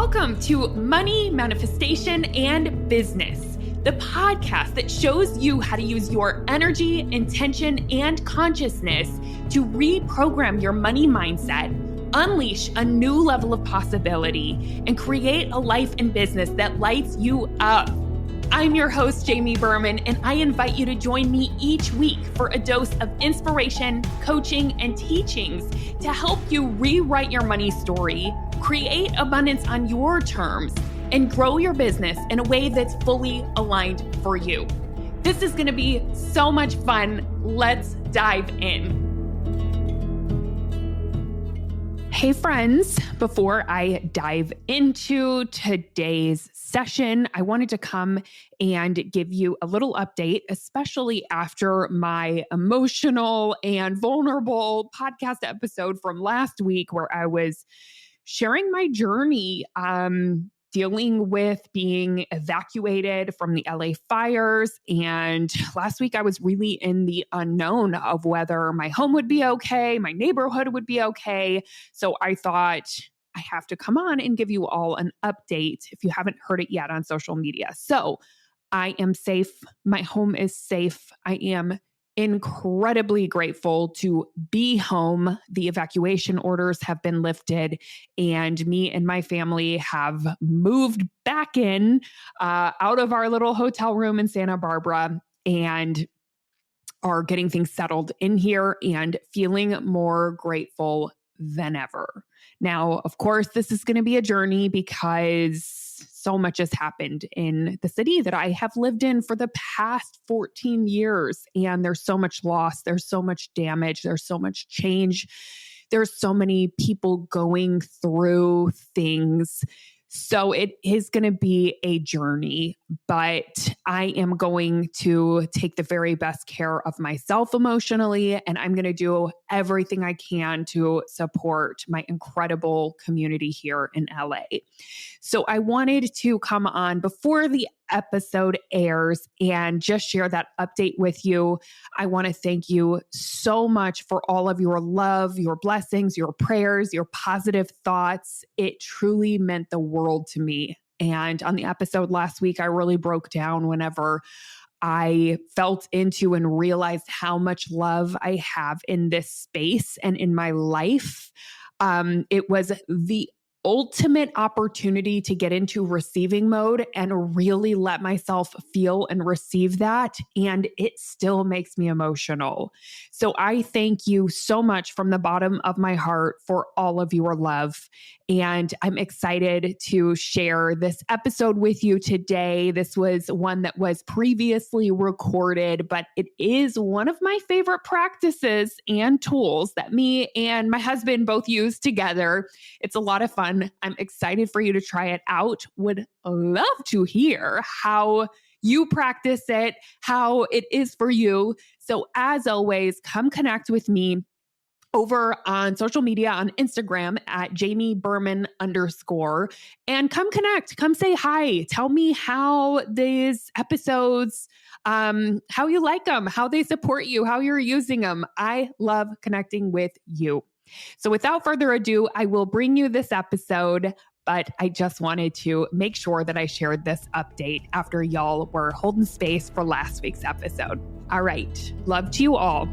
Welcome to Money, Manifestation, and Business, the podcast that shows you how to use your energy, intention, and consciousness to reprogram your money mindset, unleash a new level of possibility, and create a life and business that lights you up. I'm your host, Jamie Berman, and I invite you to join me each week for a dose of inspiration, coaching, and teachings to help you rewrite your money story, create abundance on your terms, and grow your business in a way that's fully aligned for you. This is going to be so much fun. Let's dive in. Hey friends, before I dive into today's session, I wanted to come and give you a little update, especially after my emotional and vulnerable podcast episode from last week where I was sharing my journey dealing with being evacuated from the LA fires. And last week I was really in the unknown of whether my home would be okay, my neighborhood would be okay. So I thought I have to come on and give you all an update if you haven't heard it yet on social media. So I am safe. My home is safe. I am incredibly grateful to be home. The evacuation orders have been lifted and me and my family have moved back in out of our little hotel room in Santa Barbara and are getting things settled in here and feeling more grateful than ever. Now, of course, this is going to be a journey because so much has happened in the city that I have lived in for the past 14 years. And there's so much loss. There's so much damage. There's so much change. There's so many people going through things. So it is going to be a journey, but I am going to take the very best care of myself emotionally, and I'm going to do everything I can to support my incredible community here in LA. So I wanted to come on before the episode airs and just share that update with you. I want to thank you so much for all of your love, your blessings, your prayers, your positive thoughts. It truly meant the world to me. And on the episode last week, I really broke down whenever I felt into and realized how much love I have in this space and in my life. It was the ultimate opportunity to get into receiving mode and really let myself feel and receive that. And it still makes me emotional. So I thank you so much from the bottom of my heart for all of your love. And I'm excited to share this episode with you today. This was one that was previously recorded, but it is one of my favorite practices and tools that me and my husband both use together. It's a lot of fun. I'm excited for you to try it out. Would love to hear how you practice it, how it is for you. So as always, come connect with me over on social media on Instagram at Jamie Berman _ and come connect, come say hi. Tell me how these episodes, how you like them, how they support you, how you're using them. I love connecting with you. So without further ado, I will bring you this episode, but I just wanted to make sure that I shared this update after y'all were holding space for last week's episode. All right. Love to you all.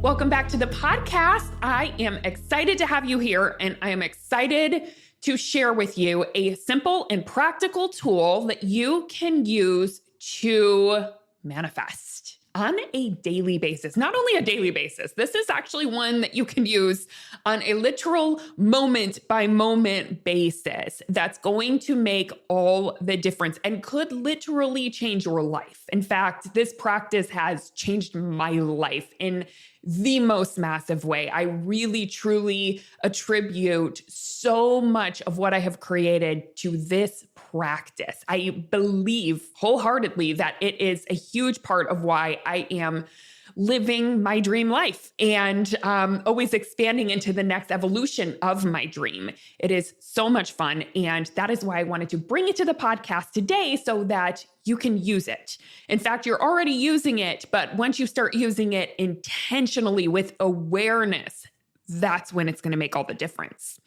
Welcome back to the podcast. I am excited to have you here, and I am excited to share with you a simple and practical tool that you can use to manifest on a daily basis. Not only a daily basis, this is actually one that you can use on a literal moment by moment basis that's going to make all the difference and could literally change your life. In fact, this practice has changed my life in the most massive way. I really, truly attribute so much of what I have created to this practice. I believe wholeheartedly that it is a huge part of why I am living my dream life and always expanding into the next evolution of my dream. It is so much fun. And that is why I wanted to bring it to the podcast today so that you can use it. In fact, you're already using it, but once you start using it intentionally with awareness, that's when it's going to make all the difference.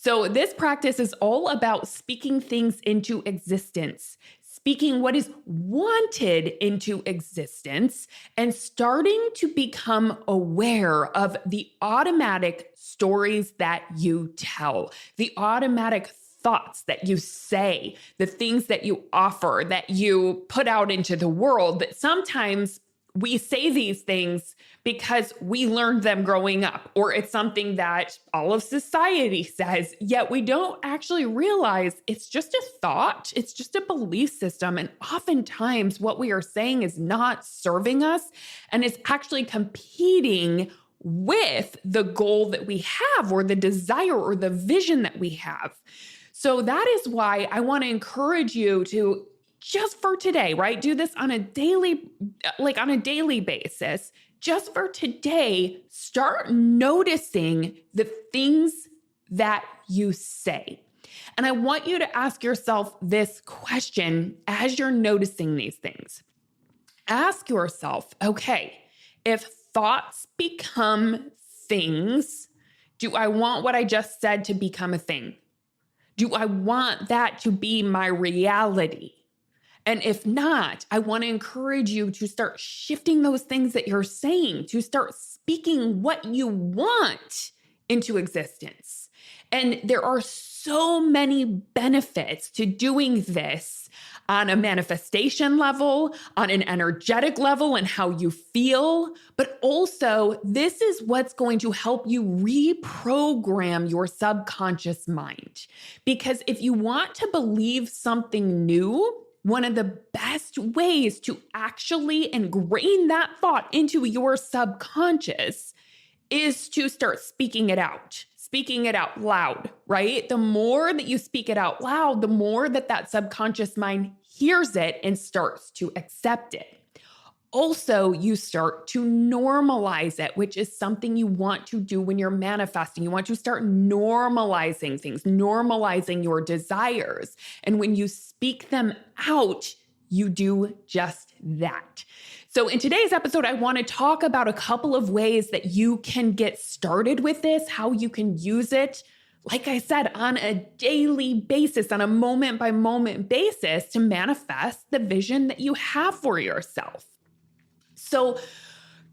So this practice is all about speaking things into existence, speaking what is wanted into existence, and starting to become aware of the automatic stories that you tell, the automatic thoughts that you say, the things that you offer, that you put out into the world. That sometimes we say these things because we learned them growing up, or it's something that all of society says, yet we don't actually realize it's just a thought, it's just a belief system. And oftentimes what we are saying is not serving us and is actually competing with the goal that we have, or the desire or the vision that we have. So that is why I want to encourage you to, just for today, right? Do this on a daily basis. Just for today, start noticing the things that you say. And I want you to ask yourself this question as you're noticing these things. Ask yourself, okay, if thoughts become things, do I want what I just said to become a thing? Do I want that to be my reality? And if not, I want to encourage you to start shifting those things that you're saying, to start speaking what you want into existence. And there are so many benefits to doing this on a manifestation level, on an energetic level, and how you feel. But also, this is what's going to help you reprogram your subconscious mind. Because if you want to believe something new, one of the best ways to actually ingrain that thought into your subconscious is to start speaking it out loud, right? The more that you speak it out loud, the more that subconscious mind hears it and starts to accept it. Also, you start to normalize it, which is something you want to do when you're manifesting. You want to start normalizing things, normalizing your desires. And when you speak them out, you do just that. So in today's episode, I want to talk about a couple of ways that you can get started with this, how you can use it, like I said, on a daily basis, on a moment by moment basis to manifest the vision that you have for yourself. So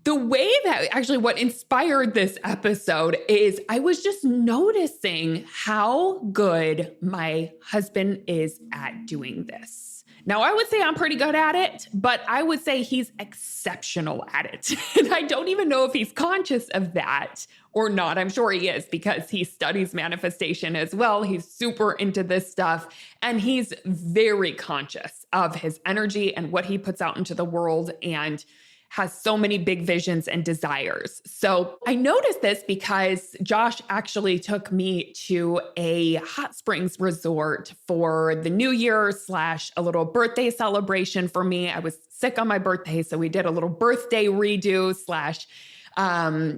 the way that actually what inspired this episode is I was just noticing how good my husband is at doing this. Now, I would say I'm pretty good at it, but I would say he's exceptional at it. And I don't even know if he's conscious of that or not. I'm sure he is, because he studies manifestation as well. He's super into this stuff, and he's very conscious of his energy and what he puts out into the world, and has so many big visions and desires. So I noticed this because Josh actually took me to a hot springs resort for the New Year / a little birthday celebration for me. I was sick on my birthday, so we did a little birthday redo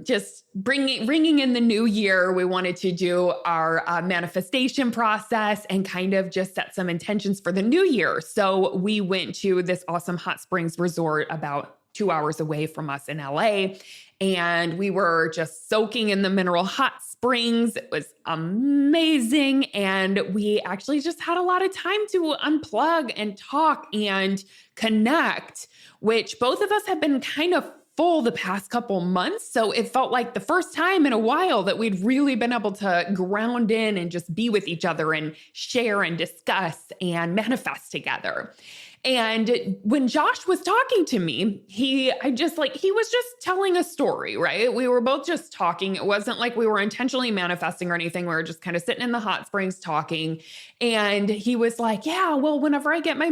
/ just ringing in the new year. We wanted to do our manifestation process and kind of just set some intentions for the new year. So we went to this awesome hot springs resort about 2 hours away from us in LA. And we were just soaking in the mineral hot springs. It was amazing. And we actually just had a lot of time to unplug and talk and connect, which both of us have been kind of full the past couple months. So it felt like the first time in a while that we'd really been able to ground in and just be with each other and share and discuss and manifest together. And when Josh was talking to me, he was just telling a story, right? We were both just talking. It wasn't like we were intentionally manifesting or anything. We were just kind of sitting in the hot springs talking. And he was like, yeah, well, whenever I get my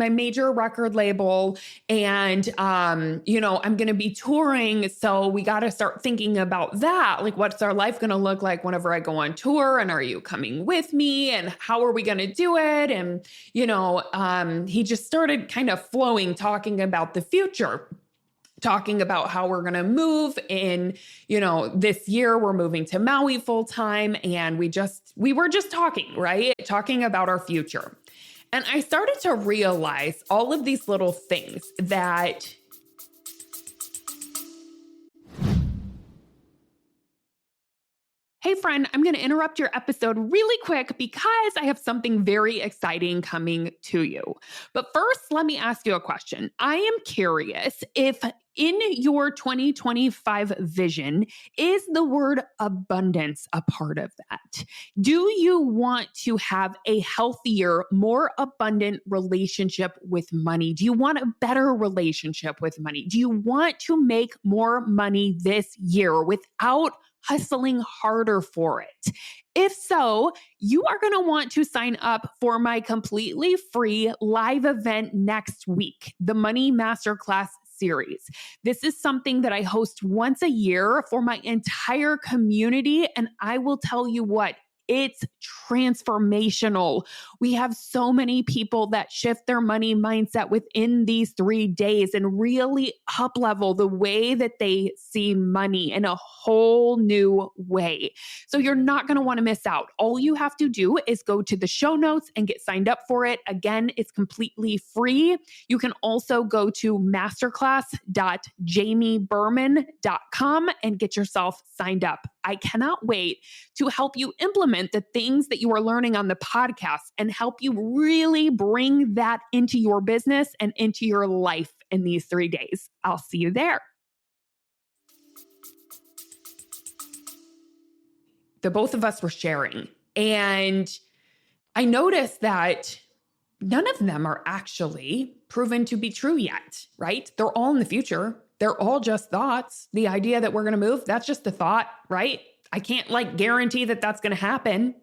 major record label and, I'm going to be touring. So we got to start thinking about that. Like, what's our life going to look like whenever I go on tour? And are you coming with me? And how are we going to do it? And, he just started kind of flowing, talking about the future, talking about how we're going to move in, this year we're moving to Maui full time. And we were just talking, right? Talking about our future. And I started to realize all of these little things that Hey friend, I'm going to interrupt your episode really quick because I have something very exciting coming to you. But first, let me ask you a question. I am curious if in your 2025 vision, is the word abundance a part of that? Do you want to have a healthier, more abundant relationship with money? Do you want a better relationship with money? Do you want to make more money this year without hustling harder for it? If so, you are going to want to sign up for my completely free live event next week, the Money Masterclass series. This is something that I host once a year for my entire community. And I will tell you what, it's transformational. We have so many people that shift their money mindset within these 3 days and really up level the way that they see money in a whole new way. So you're not going to want to miss out. All you have to do is go to the show notes and get signed up for it. Again, it's completely free. You can also go to masterclass.jamieberman.com and get yourself signed up. I cannot wait to help you implement the things that you are learning on the podcast and help you really bring that into your business and into your life in these 3 days. I'll see you there. The both of us were sharing, and I noticed that none of them are actually proven to be true yet, right? They're all in the future. They're all just thoughts. The idea that we're going to move, that's just a thought, right? I can't guarantee that that's going to happen.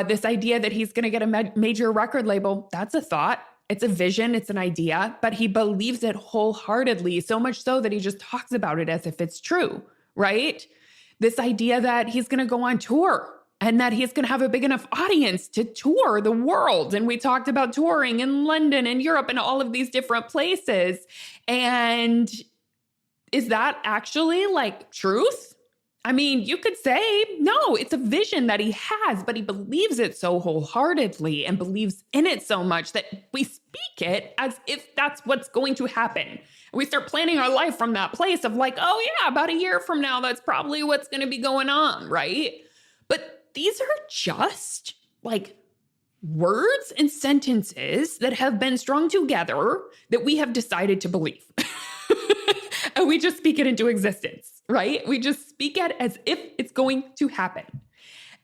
This idea that he's going to get a major record label, that's a thought. It's a vision. It's an idea, but he believes it wholeheartedly, so much so that he just talks about it as if it's true, right? This idea that he's going to go on tour and that he's going to have a big enough audience to tour the world. And we talked about touring in London and Europe and all of these different places. And is that actually truth? I mean, you could say, no, it's a vision that he has, but he believes it so wholeheartedly and believes in it so much that we speak it as if that's what's going to happen. And we start planning our life from that place of oh yeah, about a year from now, that's probably what's going to be going on, right? But these are just words and sentences that have been strung together that we have decided to believe. And we just speak it into existence, right? We just speak it as if it's going to happen.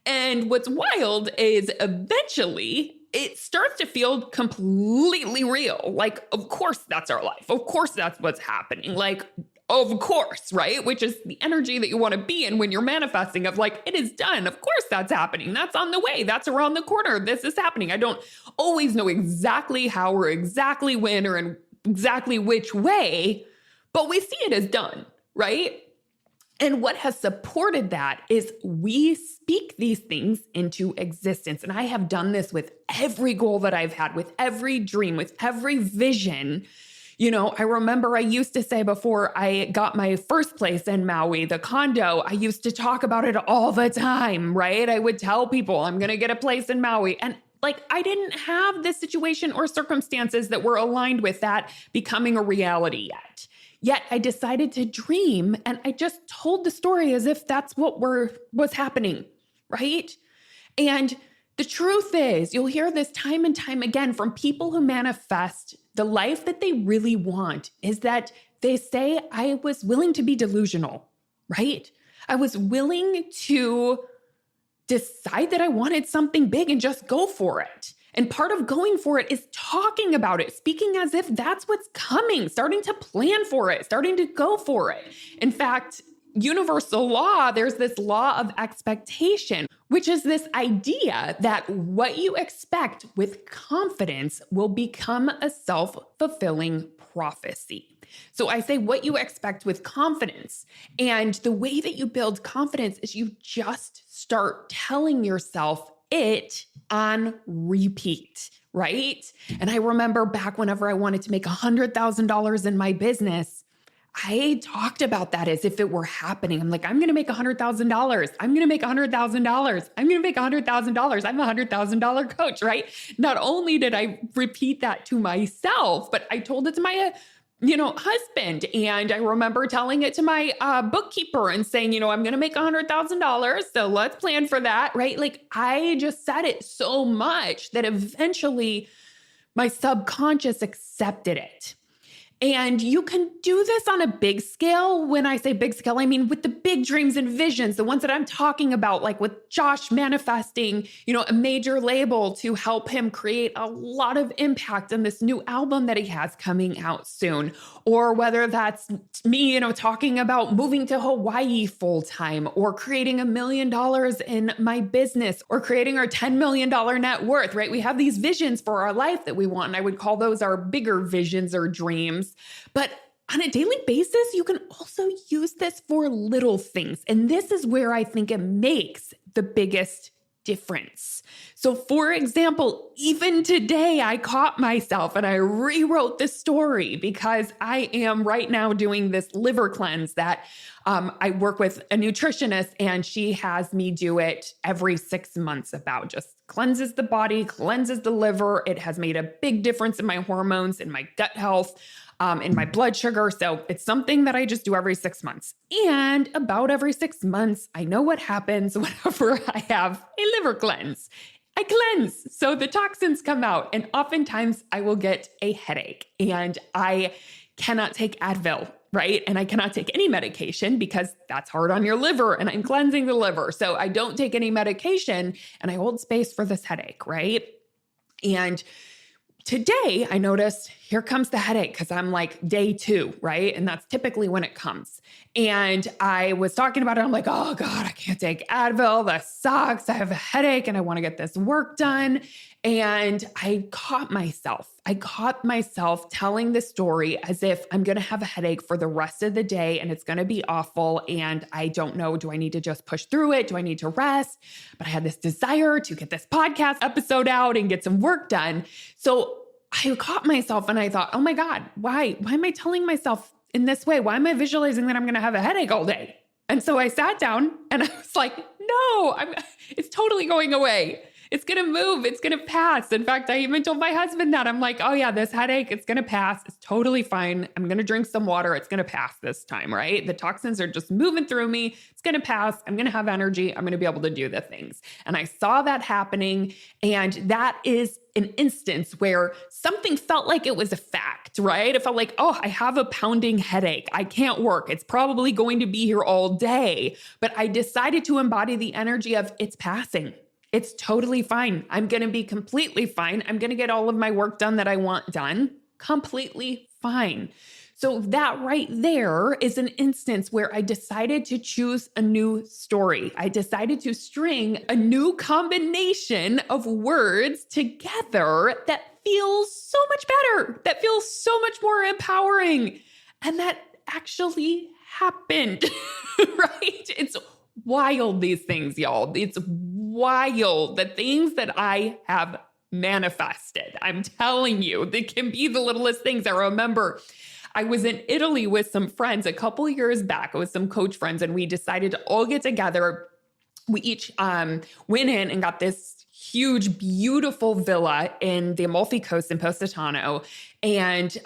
And what's wild is eventually it starts to feel completely real. Of course that's our life. Of course that's what's happening. Of course, right? Which is the energy that you want to be in when you're manifesting of it is done. Of course that's happening. That's on the way. That's around the corner. This is happening. I don't always know exactly how or exactly when or in exactly which way, but we see it as done, right? And what has supported that is we speak these things into existence. And I have done this with every goal that I've had, with every dream, with every vision. I remember I used to say before I got my first place in Maui, the condo, I used to talk about it all the time, right? I would tell people I'm going to get a place in Maui. And I didn't have the situation or circumstances that were aligned with that becoming a reality yet. Yet I decided to dream, and I just told the story as if that's what was happening, right? And the truth is, you'll hear this time and time again from people who manifest the life that they really want, is that they say, I was willing to be delusional, right? I was willing to decide that I wanted something big and just go for it. And part of going for it is talking about it, speaking as if that's what's coming, starting to plan for it, starting to go for it. In fact, universal law, there's this law of expectation, which is this idea that what you expect with confidence will become a self-fulfilling prophecy. So I say what you expect with confidence. And the way that you build confidence is you just start telling yourself it on repeat, right? And I remember back whenever I wanted to make $100,000 in my business, I talked about that as if it were happening. I'm I'm going to make $100,000. I'm going to make $100,000. I'm going to make $100,000. I'm a $100,000 coach, right? Not only did I repeat that to myself, but I told it to my husband. And I remember telling it to my bookkeeper and saying, I'm going to make $100,000. So let's plan for that. Right. Like I just said it so much that eventually my subconscious accepted it. And you can do this on a big scale. When I say big scale, I mean with the big dreams and visions, the ones that I'm talking about, like with Josh manifesting, a major label to help him create a lot of impact on this new album that he has coming out soon. Or whether that's me, talking about moving to Hawaii full time, or creating $1 million in my business, or creating our $10 million net worth, right? We have these visions for our life that we want. And I would call those our bigger visions or dreams. But on a daily basis, you can also use this for little things. And this is where I think it makes the biggest difference. So for example, even today, I caught myself and I rewrote the story because I am right now doing this liver cleanse that I work with a nutritionist, and she has me do it every 6 months. About just cleanses the body, cleanses the liver. It has made a big difference in my hormones, in my gut health, in my blood sugar. So it's something that I just do every 6 months. And about every 6 months, I know what happens whenever I have a liver cleanse. I cleanse, so the toxins come out, and oftentimes I will get a headache, and I cannot take Advil, right? And I cannot take any medication because that's hard on your liver, and I'm cleansing the liver. So I don't take any medication, and I hold space for this headache, right? And today I noticed here comes the headache because I'm like day 2, right? And that's typically when it comes. And I was talking about it. I'm like, oh God, I can't take Advil. That sucks. I have a headache and I want to get this work done. And I caught myself telling the story as if I'm going to have a headache for the rest of the day and it's going to be awful. And I don't know, do I need to just push through it? Do I need to rest? But I had this desire to get this podcast episode out and get some work done. So I caught myself and I thought, oh my God, why am I telling myself in this way? Why am I visualizing that I'm going to have a headache all day? And so I sat down and I was like, no, it's totally going away. It's going to move. It's going to pass. In fact, I even told my husband that. I'm like, oh yeah, this headache, it's going to pass. It's totally fine. I'm going to drink some water. It's going to pass this time, right? The toxins are just moving through me. It's going to pass. I'm going to have energy. I'm going to be able to do the things. And I saw that happening. And that is an instance where something felt like it was a fact, right? It felt like, oh, I have a pounding headache. I can't work. It's probably going to be here all day. But I decided to embody the energy of it's passing. It's totally fine. I'm going to be completely fine. I'm going to get all of my work done that I want done. Completely fine. So that right there is an instance where I decided to choose a new story. I decided to string a new combination of words together that feels so much better, that feels so much more empowering. And that actually happened, right? It's wild, these things, y'all. It's wild, the things that I have manifested. I'm telling you, they can be the littlest things. I remember I was in Italy with some friends a couple of years back. It was some coach friends, and we decided to all get together. We each went in and got this huge, beautiful villa in the Amalfi Coast in Positano. And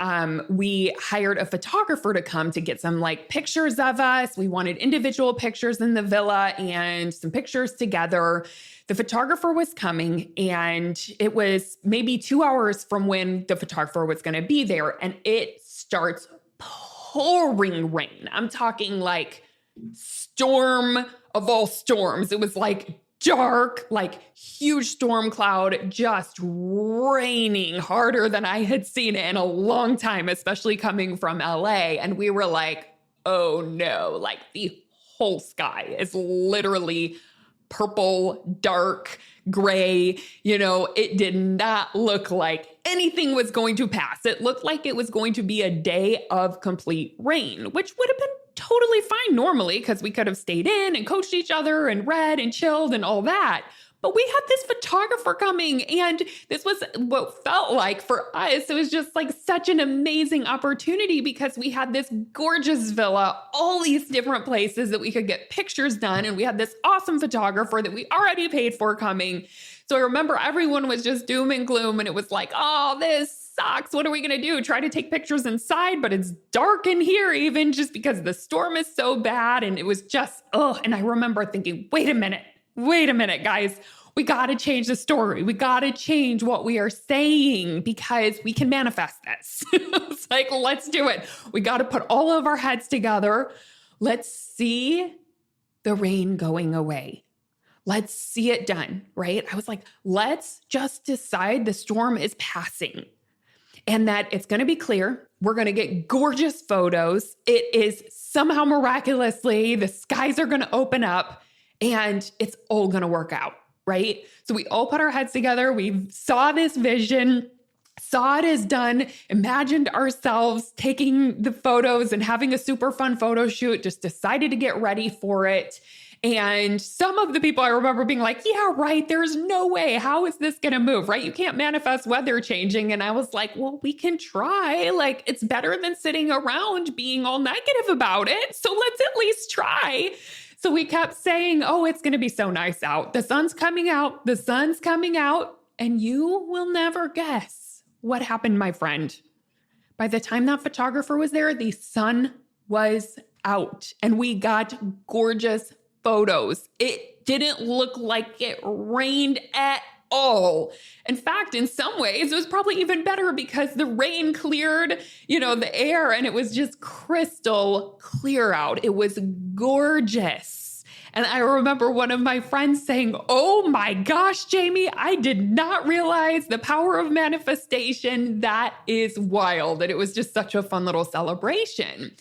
we hired a photographer to come to get some pictures of us. We wanted individual pictures in the villa and some pictures together. The photographer was coming, and it was maybe 2 hours from when the photographer was going to be there. And it starts pouring rain. I'm talking storm of all storms. It was dark, huge storm cloud, just raining harder than I had seen it in a long time, especially coming from LA. And we were like, oh no, the whole sky is literally purple, dark, gray. It did not look like anything was going to pass. It looked like it was going to be a day of complete rain, which would have been totally fine normally because we could have stayed in and coached each other and read and chilled and all that. But we had this photographer coming, and this was what felt like for us. It was just such an amazing opportunity because we had this gorgeous villa, all these different places that we could get pictures done. And we had this awesome photographer that we already paid for coming. So I remember everyone was just doom and gloom, and it was oh, this sucks. What are we going to do? Try to take pictures inside, but it's dark in here even just because the storm is so bad. And it was just, and I remember thinking, wait a minute, guys. We got to change the story. We got to change what we are saying because we can manifest this. It's like, let's do it. We got to put all of our heads together. Let's see the rain going away. Let's see it done, right? I was like, let's just decide the storm is passing and that it's going to be clear. We're going to get gorgeous photos. It is somehow miraculously, the skies are going to open up and it's all going to work out. Right? So we all put our heads together. We saw this vision, saw it as done, imagined ourselves taking the photos and having a super fun photo shoot, just decided to get ready for it. And some of the people I remember being like, yeah, right. There's no way. How is this going to move? Right? You can't manifest weather changing. And I was like, well, we can try. Like, it's better than sitting around being all negative about it. So let's at least try. So we kept saying, oh, it's going to be so nice out. The sun's coming out. The sun's coming out. And you will never guess what happened, my friend. By the time that photographer was there, the sun was out and we got gorgeous photos. It didn't look like it rained at all. In fact, in some ways, it was probably even better because the rain cleared, the air and it was just crystal clear out. It was gorgeous. And I remember one of my friends saying, oh my gosh, Jamie, I did not realize the power of manifestation. That is wild. And it was just such a fun little celebration.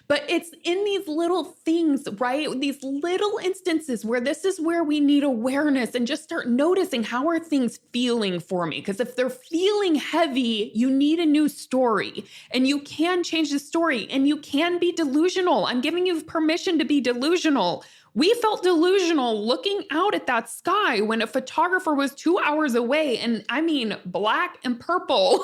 But it's in these little things, right? These little instances where this is where we need awareness and just start noticing how are things feeling for me? Because if they're feeling heavy, you need a new story and you can change the story and you can be delusional. I'm giving you permission to be delusional. We felt delusional looking out at that sky when a photographer was 2 hours away. And I mean, black and purple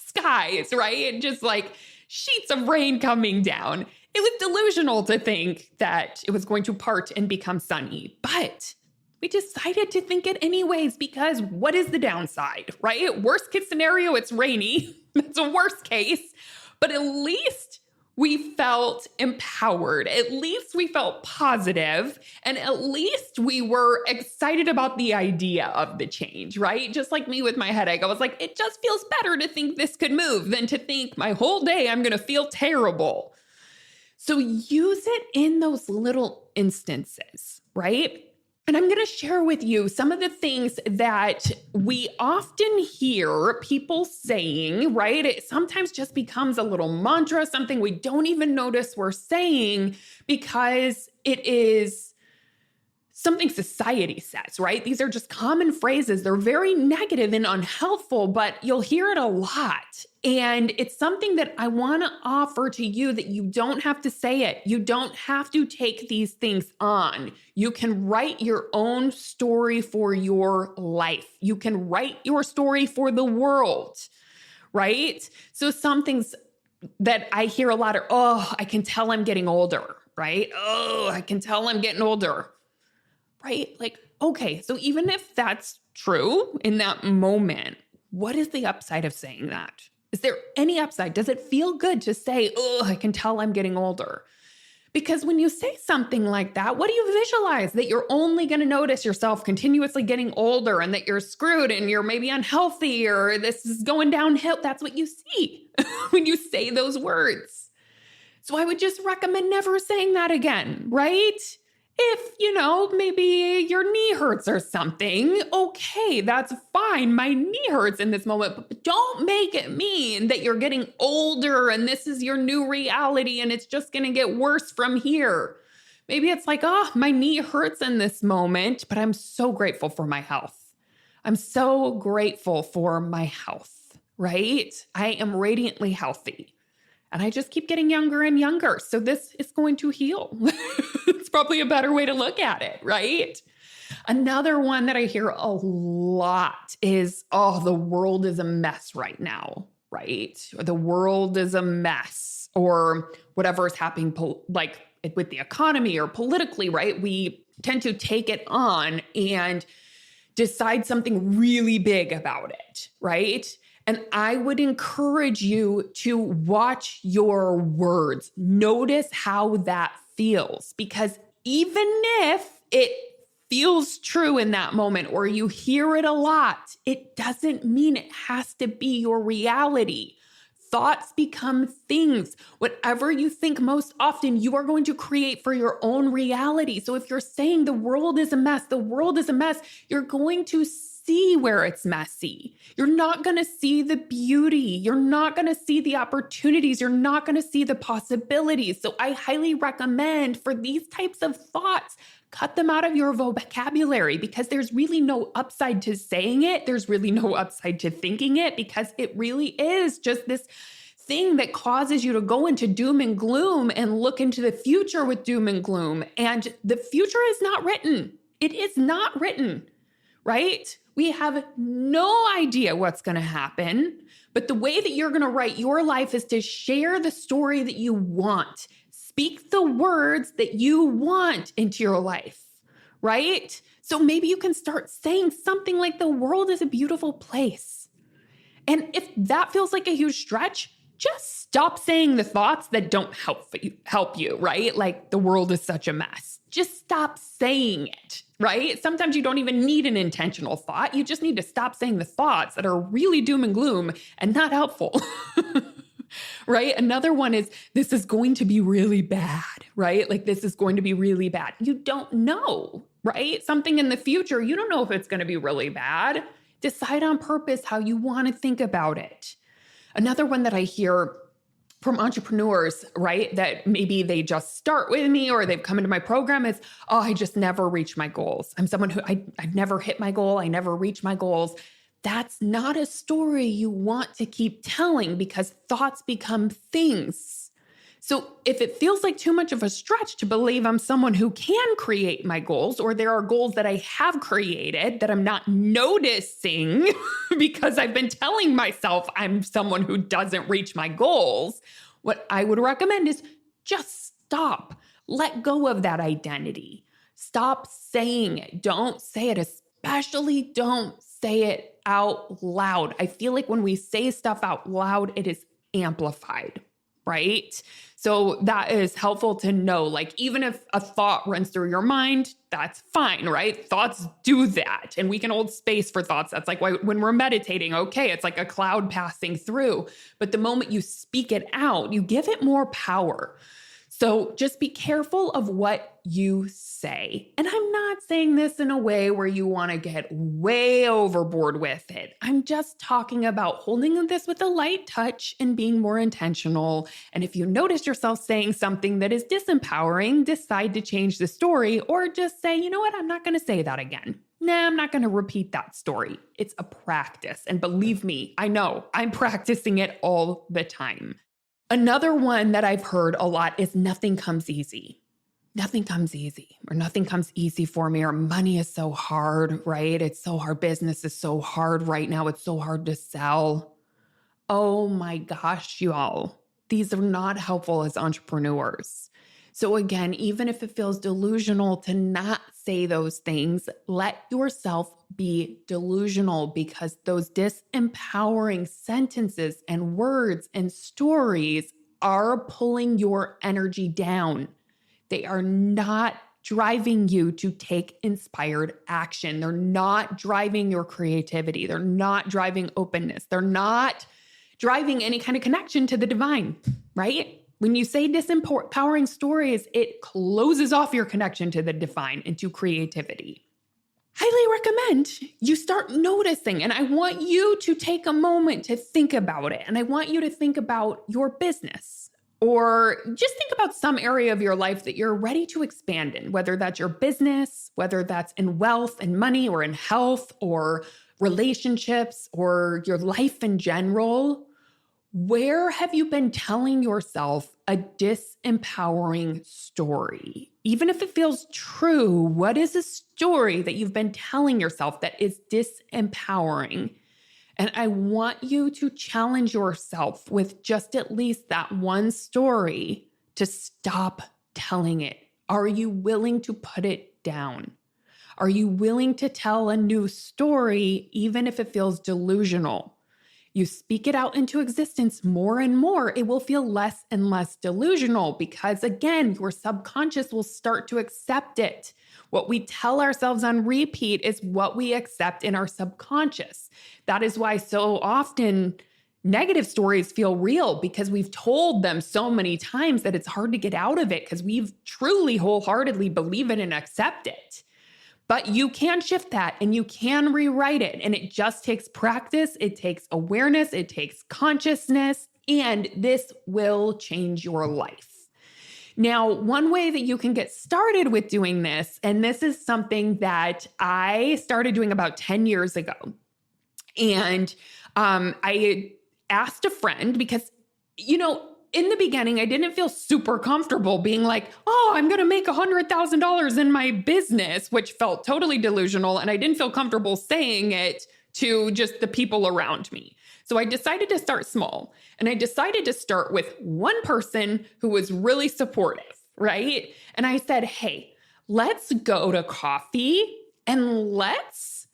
skies, right? And just like sheets of rain coming down. It was delusional to think that it was going to part and become sunny, but we decided to think it anyways because what is the downside, right? Worst case scenario, it's rainy. That's a worst case, but at least we felt empowered. At least we felt positive, and at least we were excited about the idea of the change, right? Just like me with my headache, I was like, it just feels better to think this could move than to think my whole day I'm going to feel terrible. So use it in those little instances, right? And I'm going to share with you some of the things that we often hear people saying, right? It sometimes just becomes a little mantra, something we don't even notice we're saying because it is something society says, right? These are just common phrases. They're very negative and unhelpful, but you'll hear it a lot. And it's something that I want to offer to you that you don't have to say it. You don't have to take these things on. You can write your own story for your life. You can write your story for the world, right? So some things that I hear a lot are, oh, I can tell I'm getting older, right? Oh, I can tell I'm getting older. Right? Like, okay, so even if that's true in that moment, what is the upside of saying that? Is there any upside? Does it feel good to say, oh, I can tell I'm getting older? Because when you say something like that, what do you visualize? That you're only going to notice yourself continuously getting older and that you're screwed and you're maybe unhealthy or this is going downhill. That's what you see when you say those words. So I would just recommend never saying that again, right? If, maybe your knee hurts or something, okay, that's fine. My knee hurts in this moment, but don't make it mean that you're getting older and this is your new reality and it's just going to get worse from here. Maybe it's like, oh, my knee hurts in this moment, but I'm so grateful for my health. I'm so grateful for my health, right? I am radiantly healthy. And I just keep getting younger and younger. So this is going to heal. It's probably a better way to look at it, right? Another one that I hear a lot is, oh, the world is a mess right now, right? The world is a mess or whatever is happening like with the economy or politically, right? We tend to take it on and decide something really big about it, right? And I would encourage you to watch your words. Notice how that feels, because even if it feels true in that moment or you hear it a lot, it doesn't mean it has to be your reality. Thoughts become things. Whatever you think most often, you are going to create for your own reality. So if you're saying the world is a mess, the world is a mess, you're going to see where it's messy. You're not going to see the beauty. You're not going to see the opportunities. You're not going to see the possibilities. So I highly recommend for these types of thoughts, cut them out of your vocabulary, because there's really no upside to saying it. There's really no upside to thinking it, because it really is just this thing that causes you to go into doom and gloom and look into the future with doom and gloom. And the future is not written. It is not written, right? We have no idea what's going to happen, but the way that you're going to write your life is to share the story that you want. Speak the words that you want into your life, right? So maybe you can start saying something like, the world is a beautiful place. And if that feels like a huge stretch, just stop saying the thoughts that don't help you, right? Like, the world is such a mess. Just stop saying it, right? Sometimes you don't even need an intentional thought. You just need to stop saying the thoughts that are really doom and gloom and not helpful. Right? Another one is, this is going to be really bad, right? Like, this is going to be really bad. You don't know, right? Something in the future, you don't know if it's going to be really bad. Decide on purpose how you want to think about it. Another one that I hear from entrepreneurs, right, that maybe they just start with me or they've come into my program is, oh, I just never reach my goals. I'm someone who I've never hit my goal. I never reach my goals. That's not a story you want to keep telling, because thoughts become things. So if it feels like too much of a stretch to believe I'm someone who can create my goals, or there are goals that I have created that I'm not noticing because I've been telling myself I'm someone who doesn't reach my goals, what I would recommend is just stop. Let go of that identity. Stop saying it. Don't say it, especially don't say it out loud. I feel like when we say stuff out loud, it is amplified, right? So that is helpful to know. Like, even if a thought runs through your mind, that's fine, right? Thoughts do that. And we can hold space for thoughts. That's like why when we're meditating, okay, it's like a cloud passing through. But the moment you speak it out, you give it more power. So just be careful of what you say. And I'm not saying this in a way where you want to get way overboard with it. I'm just talking about holding this with a light touch and being more intentional. And if you notice yourself saying something that is disempowering, decide to change the story, or just say, you know what, I'm not going to say that again. Nah, I'm not going to repeat that story. It's a practice. And believe me, I know I'm practicing it all the time. Another one that I've heard a lot is, nothing comes easy. Nothing comes easy, or nothing comes easy for me, or money is so hard, right? It's so hard. Business is so hard right now. It's so hard to sell. Oh my gosh, y'all. These are not helpful as entrepreneurs. So again, even if it feels delusional to not say those things, let yourself be delusional, because those disempowering sentences and words and stories are pulling your energy down. They are not driving you to take inspired action. They're not driving your creativity. They're not driving openness. They're not driving any kind of connection to the divine, right? When you say disempowering stories, it closes off your connection to the divine and to creativity. Highly recommend you start noticing. And I want you to take a moment to think about it. And I want you to think about your business, or just think about some area of your life that you're ready to expand in, whether that's your business, whether that's in wealth and money, or in health, or relationships, or your life in general. Where have you been telling yourself a disempowering story? Even if it feels true, what is a story that you've been telling yourself that is disempowering? And I want you to challenge yourself with just at least that one story to stop telling it. Are you willing to put it down? Are you willing to tell a new story, even if it feels delusional? you speak it out into existence more and more, it will feel less and less delusional because, again, your subconscious will start to accept it. What we tell ourselves on repeat is what we accept in our subconscious. That is why so often negative stories feel real, because we've told them so many times that it's hard to get out of it because we've truly wholeheartedly believe it and accept it. But you can shift that and you can rewrite it. And it just takes practice. It takes awareness. It takes consciousness. And this will change your life. Now, one way that you can get started with doing this, and this is something that I started doing about 10 years ago. And I asked a friend because, in the beginning, I didn't feel super comfortable being like, oh, I'm going to make $100,000 in my business, which felt totally delusional. And I didn't feel comfortable saying it to just the people around me. So I decided to start small, and I decided to start with one person who was really supportive, right? And I said, hey, let's go to coffee and let's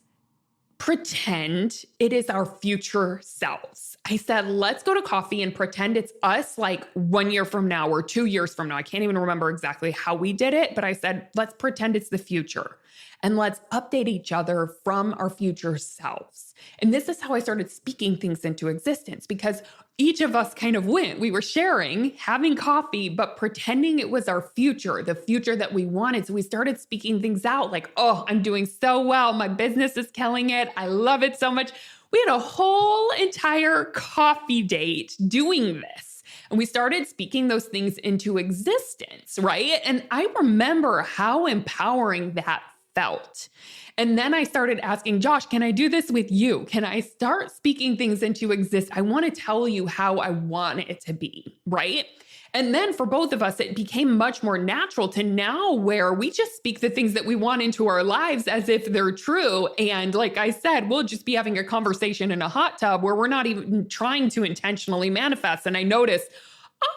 pretend it is our future selves. I said, let's go to coffee and pretend it's us like 1 year from now or 2 years from now. I can't even remember exactly how we did it, but I said, let's pretend it's the future and let's update each other from our future selves. And this is how I started speaking things into existence, because each of us kind of went. We were sharing, having coffee, but pretending it was our future, the future that we wanted. So we started speaking things out like, oh, I'm doing so well. My business is killing it. I love it so much. We had a whole entire coffee date doing this. And we started speaking those things into existence, right? And I remember how empowering that felt. And then I started asking Josh, can I do this with you? Can I start speaking things into existence? I want to tell you how I want it to be, right? And then for both of us, it became much more natural to now where we just speak the things that we want into our lives as if they're true. And like I said, we'll just be having a conversation in a hot tub where we're not even trying to intentionally manifest. And I noticed,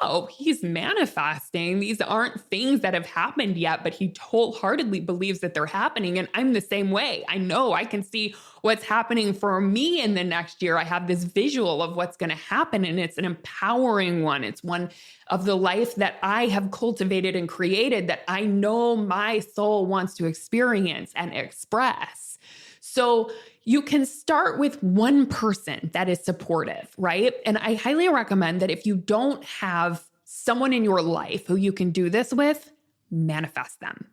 oh, he's manifesting. These aren't things that have happened yet, but he wholeheartedly believes that they're happening. And I'm the same way. I know I can see what's happening for me in the next year. I have this visual of what's going to happen, and it's an empowering one. It's one of the life that I have cultivated and created that I know my soul wants to experience and express. So you can start with one person that is supportive, right? And I highly recommend that if you don't have someone in your life who you can do this with, manifest them.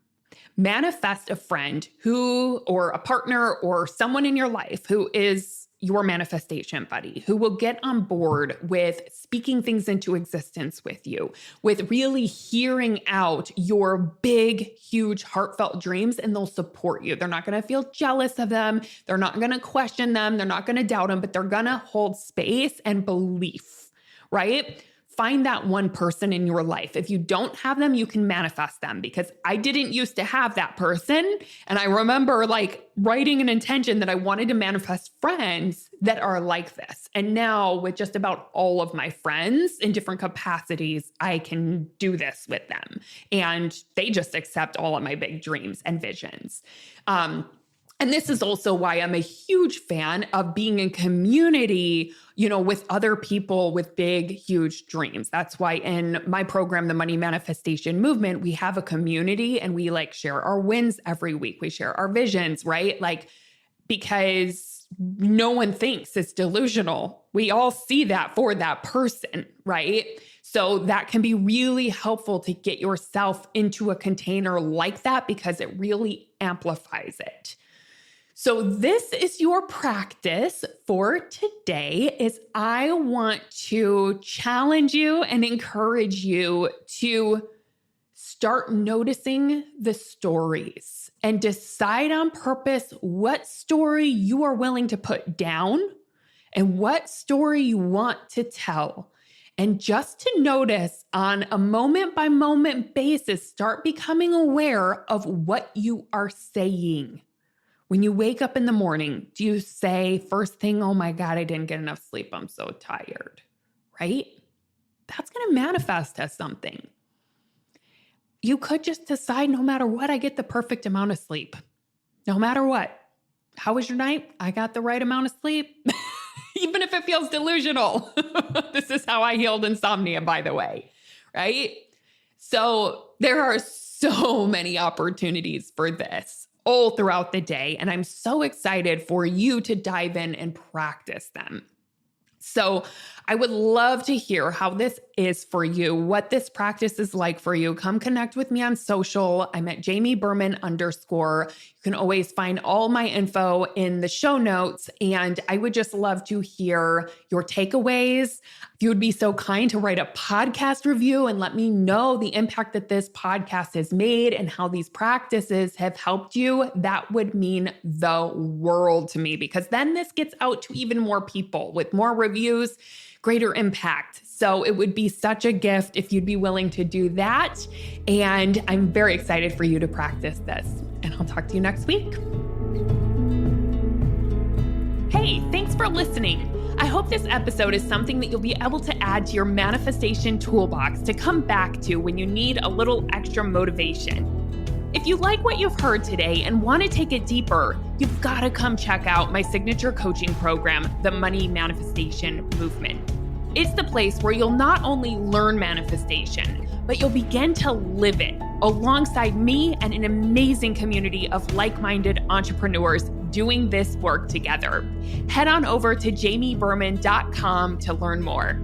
Manifest a friend or a partner or someone in your life who is your manifestation buddy, who will get on board with speaking things into existence with you, with really hearing out your big, huge, heartfelt dreams, and they'll support you. They're not going to feel jealous of them. They're not going to question them. They're not going to doubt them, but they're going to hold space and belief, right? Find that one person in your life. If you don't have them, you can manifest them, because I didn't used to have that person. And I remember like writing an intention that I wanted to manifest friends that are like this. And now with just about all of my friends in different capacities, I can do this with them. And they just accept all of my big dreams and visions. And this is also why I'm a huge fan of being in community, with other people with big, huge dreams. That's why in my program, the Money Manifestation Movement, we have a community and we share our wins every week. We share our visions, right? Because no one thinks it's delusional. We all see that for that person, right? So that can be really helpful to get yourself into a container like that, because it really amplifies it. So this is your practice for today. Is I want to challenge you and encourage you to start noticing the stories and decide on purpose what story you are willing to put down and what story you want to tell. And just to notice on a moment by moment basis, start becoming aware of what you are saying. When you wake up in the morning, do you say first thing, oh my God, I didn't get enough sleep, I'm so tired, right? That's going to manifest as something. You could just decide, no matter what, I get the perfect amount of sleep. No matter what. How was your night? I got the right amount of sleep. Even if if it feels delusional. This is how I healed insomnia, by the way, right? So there are so many opportunities for this all throughout the day. And I'm so excited for you to dive in and practice them. So I would love to hear how this is for you, what this practice is like for you. Come connect with me on social. I'm at Jamie Berman _. You can always find all my info in the show notes. And I would just love to hear your takeaways. If you would be so kind to write a podcast review and let me know the impact that this podcast has made and how these practices have helped you, that would mean the world to me, because then this gets out to even more people with more reviews, greater impact. So it would be such a gift if you'd be willing to do that. And I'm very excited for you to practice this. And I'll talk to you next week. Hey, thanks for listening. I hope this episode is something that you'll be able to add to your manifestation toolbox to come back to when you need a little extra motivation. If you like what you've heard today and want to take it deeper, you've got to come check out my signature coaching program, the Money Manifestation Movement. It's the place where you'll not only learn manifestation, but you'll begin to live it alongside me and an amazing community of like-minded entrepreneurs doing this work together. Head on over to jamieberman.com to learn more.